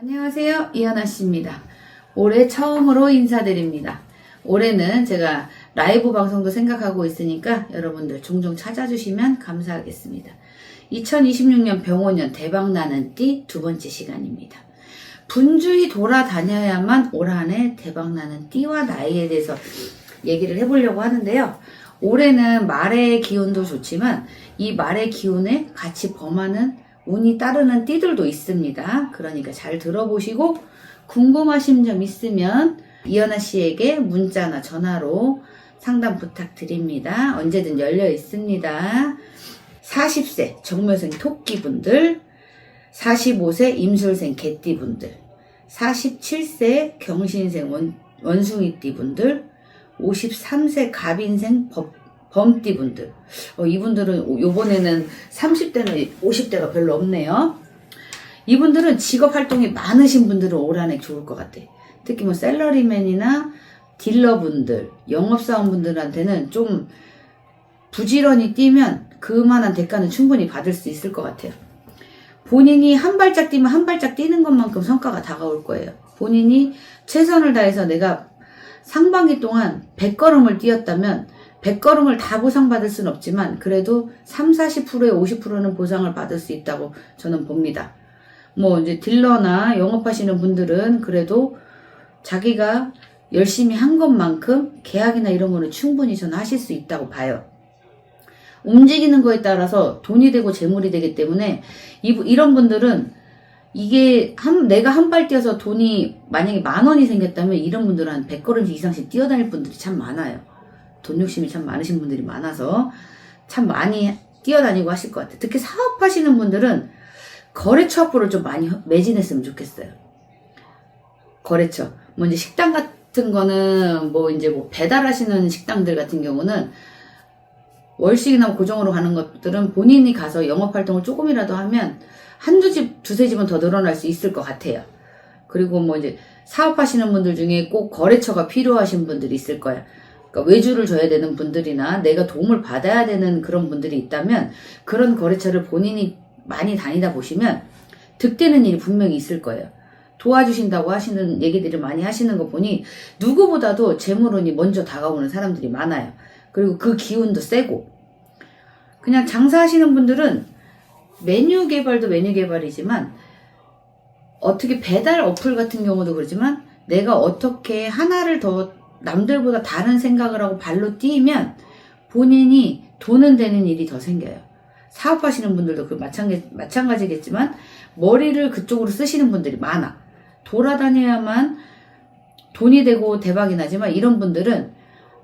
안녕하세요, 이하나씨입니다. 올해 처음으로 인사드립니다. 올해는 제가 라이브 방송도 생각하고 있으니까 여러분들 종종 찾아주시면 감사하겠습니다. 2026년 병원년 대박나는 띠 두 번째 시간입니다. 분주히 돌아다녀야만 올 한해 대박나는 띠와 나이에 대해서 얘기를 해보려고 하는데요. 올해는 말의 기운도 좋지만 이 말의 기운에 같이 범하는 운이 따르는 띠들도 있습니다. 그러니까 잘 들어보시고 궁금하신 점 있으면 이연아 씨에게 문자나 전화로 상담 부탁드립니다. 언제든 열려 있습니다. 40세 정묘생 토끼분들, 45세 임술생 개띠분들, 47세 경신생 원숭이띠분들, 53세 갑인생 범띠분들. 이분들은 요번에는 30대나 50대가 별로 없네요. 이분들은 직업 활동이 많으신 분들은 올 한해 좋을 것 같아. 특히 뭐 셀러리맨이나 딜러분들, 영업사원분들한테는 좀 부지런히 뛰면 그만한 대가는 충분히 받을 수 있을 것 같아요. 본인이 한 발짝 뛰면 한 발짝 뛰는 것만큼 성과가 다가올 거예요. 본인이 최선을 다해서 내가 상반기 동안 100걸음을 뛰었다면 100걸음을 다 보상받을 수는 없지만 그래도 30-40%의 50%는 보상을 받을 수 있다고 저는 봅니다. 뭐 이제 딜러나 영업하시는 분들은 그래도 자기가 열심히 한 것만큼 계약이나 이런 거는 충분히 저는 하실 수 있다고 봐요. 움직이는 거에 따라서 돈이 되고 재물이 되기 때문에 이런 분들은 이게 내가 한 발 뛰어서 돈이 만약에 10,000원이 생겼다면 이런 분들은 한 100걸음 이상씩 뛰어다닐 분들이 참 많아요. 돈 욕심이 참 많으신 분들이 많아서 참 많이 뛰어다니고 하실 것 같아요. 특히 사업하시는 분들은 거래처 앞으로 좀 많이 매진했으면 좋겠어요. 거래처. 뭐 이제 식당 같은 거는 뭐 이제 뭐 배달하시는 식당들 같은 경우는 월식이나 고정으로 가는 것들은 본인이 가서 영업활동을 조금이라도 하면 한두 집, 두세 집은 더 늘어날 수 있을 것 같아요. 그리고 뭐 이제 사업하시는 분들 중에 꼭 거래처가 필요하신 분들이 있을 거예요. 그러니까 외주를 줘야 되는 분들이나 내가 도움을 받아야 되는 그런 분들이 있다면 그런 거래처를 본인이 많이 다니다 보시면 득되는 일이 분명히 있을 거예요. 도와주신다고 하시는 얘기들을 많이 하시는 거 보니 누구보다도 재물운이 먼저 다가오는 사람들이 많아요. 그리고 그 기운도 세고 그냥 장사하시는 분들은 메뉴 개발도 메뉴 개발이지만 어떻게 배달 어플 같은 경우도 그렇지만 내가 어떻게 하나를 더 남들보다 다른 생각을 하고 발로 뛰면 본인이 돈은 되는 일이 더 생겨요. 사업하시는 분들도 그 마찬가지겠지만 머리를 그쪽으로 쓰시는 분들이 많아. 돌아다녀야만 돈이 되고 대박이 나지만 이런 분들은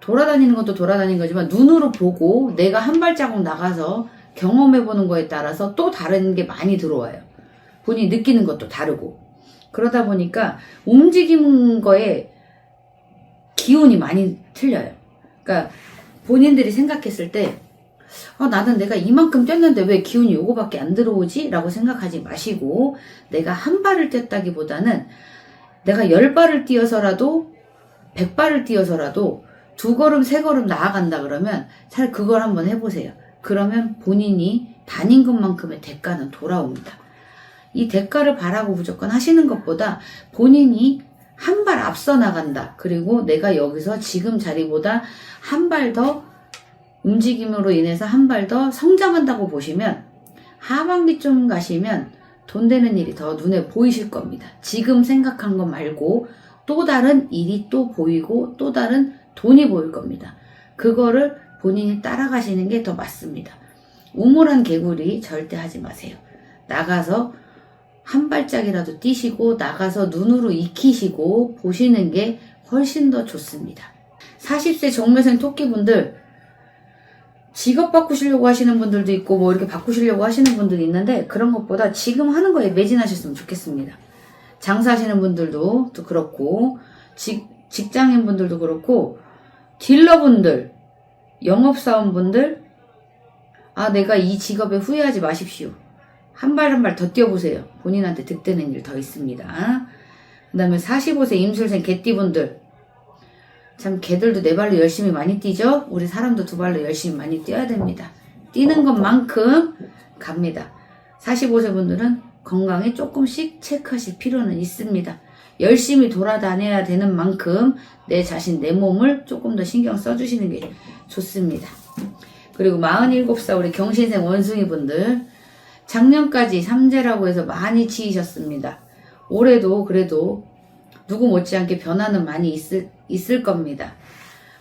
돌아다니는 것도 돌아다니는 거지만 눈으로 보고 내가 한 발자국 나가서 경험해보는 거에 따라서 또 다른 게 많이 들어와요. 본인이 느끼는 것도 다르고. 그러다 보니까 움직이는 거에 기운이 많이 틀려요. 그러니까 본인들이 생각했을 때 나는 내가 이만큼 뛰었는데 왜 기운이 요거밖에 안 들어오지? 라고 생각하지 마시고 내가 한 발을 뛰었다기보다는 내가 10발을 뛰어서라도 100발을 뛰어서라도 2걸음 3걸음 나아간다 그러면 잘 그걸 한번 해보세요. 그러면 본인이 다닌 것만큼의 대가는 돌아옵니다. 이 대가를 바라고 무조건 하시는 것보다 본인이 한 발 앞서 나간다. 그리고 내가 여기서 지금 자리보다 한 발 더 움직임으로 인해서 한 발 더 성장한다고 보시면 하반기쯤 가시면 돈 되는 일이 더 눈에 보이실 겁니다. 지금 생각한 거 말고 또 다른 일이 또 보이고 또 다른 돈이 보일 겁니다. 그거를 본인이 따라가시는 게 더 맞습니다. 우물한 개구리 절대 하지 마세요. 나가서 한 발짝이라도 뛰시고 나가서 눈으로 익히시고 보시는 게 훨씬 더 좋습니다. 40세 정묘생 토끼분들 직업 바꾸시려고 하시는 분들도 있고 뭐 이렇게 바꾸시려고 하시는 분들이 있는데 그런 것보다 지금 하는 거에 매진하셨으면 좋겠습니다. 장사하시는 분들도 또 그렇고 직장인 분들도 그렇고 딜러분들, 영업사원분들 내가 이 직업에 후회하지 마십시오. 한 발 한 발 더 뛰어보세요. 본인한테 득되는 일 더 있습니다. 그 다음에 45세 임술생 개띠분들 참 개들도 4발로 열심히 많이 뛰죠. 우리 사람도 2발로 열심히 많이 뛰어야 됩니다. 뛰는 것만큼 갑니다. 45세 분들은 건강에 조금씩 체크하실 필요는 있습니다. 열심히 돌아다녀야 되는 만큼 내 자신, 내 몸을 조금 더 신경 써주시는 게 좋습니다. 그리고 47살 우리 경신생 원숭이 분들, 작년까지 삼재라고 해서 많이 치이셨습니다. 올해도 그래도 누구 못지않게 변화는 많이 있을 겁니다.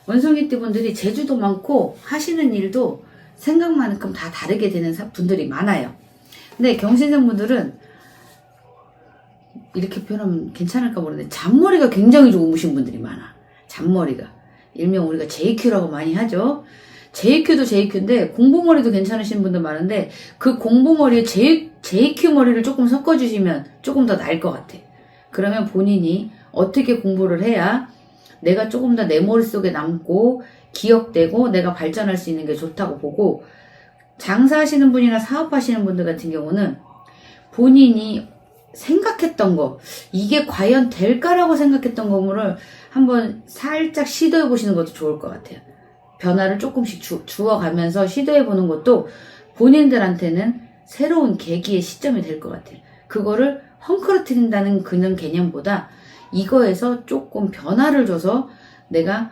원숭이띠 분들이 재주도 많고 하시는 일도 생각만큼 다 다르게 되는 분들이 많아요. 근데 경신생 분들은 이렇게 표현하면 괜찮을까 모르는데 잔머리가 굉장히 좋으신 분들이 많아. 잔머리가. 일명 우리가 JQ라고 많이 하죠. JQ도 JQ인데 공부머리도 괜찮으신 분들 많은데 그 공부머리에 JQ 머리를 조금 섞어주시면 조금 더 나을 것 같아. 그러면 본인이 어떻게 공부를 해야 내가 조금 더 내 머릿속에 남고 기억되고 내가 발전할 수 있는 게 좋다고 보고, 장사하시는 분이나 사업하시는 분들 같은 경우는 본인이 생각했던 거, 이게 과연 될까라고 생각했던 거를 한번 살짝 시도해 보시는 것도 좋을 것 같아요. 변화를 조금씩 주어가면서 시도해 보는 것도 본인들한테는 새로운 계기의 시점이 될 것 같아요. 그거를 헝클어뜨린다는 그런 개념보다 이거에서 조금 변화를 줘서 내가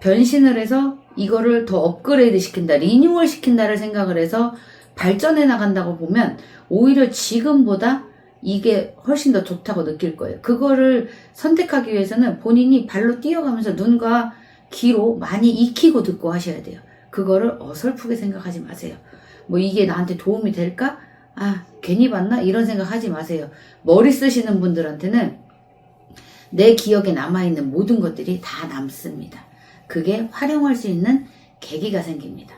변신을 해서 이거를 더 업그레이드 시킨다, 리뉴얼 시킨다를 생각을 해서 발전해 나간다고 보면 오히려 지금보다 이게 훨씬 더 좋다고 느낄 거예요. 그거를 선택하기 위해서는 본인이 발로 뛰어가면서 눈과 귀로 많이 익히고 듣고 하셔야 돼요. 그거를 어설프게 생각하지 마세요. 뭐 이게 나한테 도움이 될까? 아, 괜히 봤나? 이런 생각하지 마세요. 머리 쓰시는 분들한테는 내 기억에 남아있는 모든 것들이 다 남습니다. 그게 활용할 수 있는 계기가 생깁니다.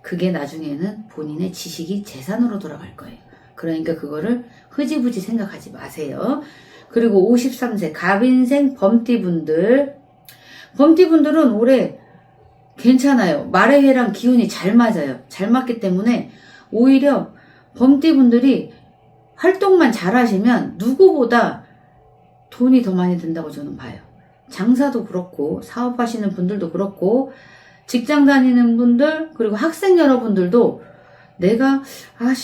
그게 나중에는 본인의 지식이 재산으로 돌아갈 거예요. 그러니까 그거를 흐지부지 생각하지 마세요. 그리고 53세 갑인생 범띠분들, 범띠분들은 올해 괜찮아요. 말의 회랑 기운이 잘 맞아요. 잘 맞기 때문에 오히려 범띠분들이 활동만 잘 하시면 누구보다 돈이 더 많이 든다고 저는 봐요. 장사도 그렇고 사업하시는 분들도 그렇고 직장 다니는 분들 그리고 학생 여러분들도 내가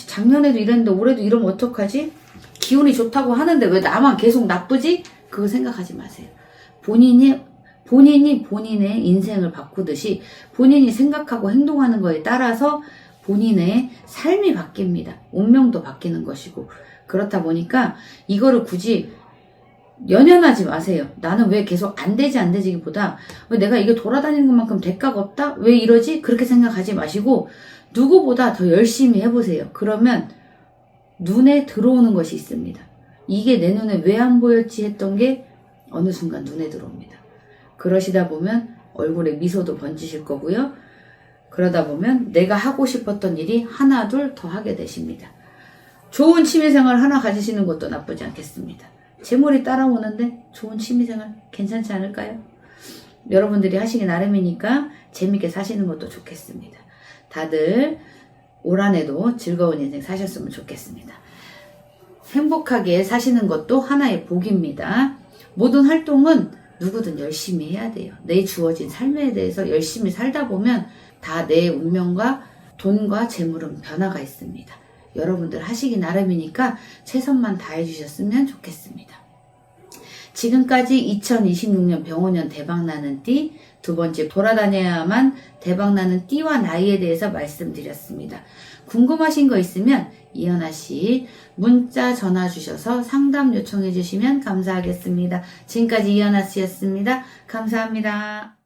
작년에도 이랬는데 올해도 이러면 어떡하지? 기운이 좋다고 하는데 왜 나만 계속 나쁘지? 그거 생각하지 마세요. 본인이 본인의 인생을 바꾸듯이 본인이 생각하고 행동하는 거에 따라서 본인의 삶이 바뀝니다. 운명도 바뀌는 것이고, 그렇다 보니까 이거를 굳이 연연하지 마세요. 나는 왜 계속 안 되지기보다 왜 내가 이게 돌아다니는 것만큼 대가가 없다? 왜 이러지? 그렇게 생각하지 마시고 누구보다 더 열심히 해보세요. 그러면 눈에 들어오는 것이 있습니다. 이게 내 눈에 왜 안 보였지 했던 게 어느 순간 눈에 들어옵니다. 그러시다 보면 얼굴에 미소도 번지실 거고요. 그러다 보면 내가 하고 싶었던 일이 하나 둘 더 하게 되십니다. 좋은 취미생활 하나 가지시는 것도 나쁘지 않겠습니다. 재물이 따라오는데 좋은 취미생활 괜찮지 않을까요? 여러분들이 하시기 나름이니까 재밌게 사시는 것도 좋겠습니다. 다들 올 한해도 즐거운 인생 사셨으면 좋겠습니다. 행복하게 사시는 것도 하나의 복입니다. 모든 활동은 누구든 열심히 해야 돼요. 내 주어진 삶에 대해서 열심히 살다 보면 다 내 운명과 돈과 재물은 변화가 있습니다. 여러분들 하시기 나름이니까 최선만 다해 주셨으면 좋겠습니다. 지금까지 2026년 병원년 대박나는 띠, 두 번째 돌아다녀야만 대박나는 띠와 나이에 대해서 말씀드렸습니다. 궁금하신 거 있으면 이현아 씨 문자 전화 주셔서 상담 요청해 주시면 감사하겠습니다. 지금까지 이현아 씨였습니다. 감사합니다.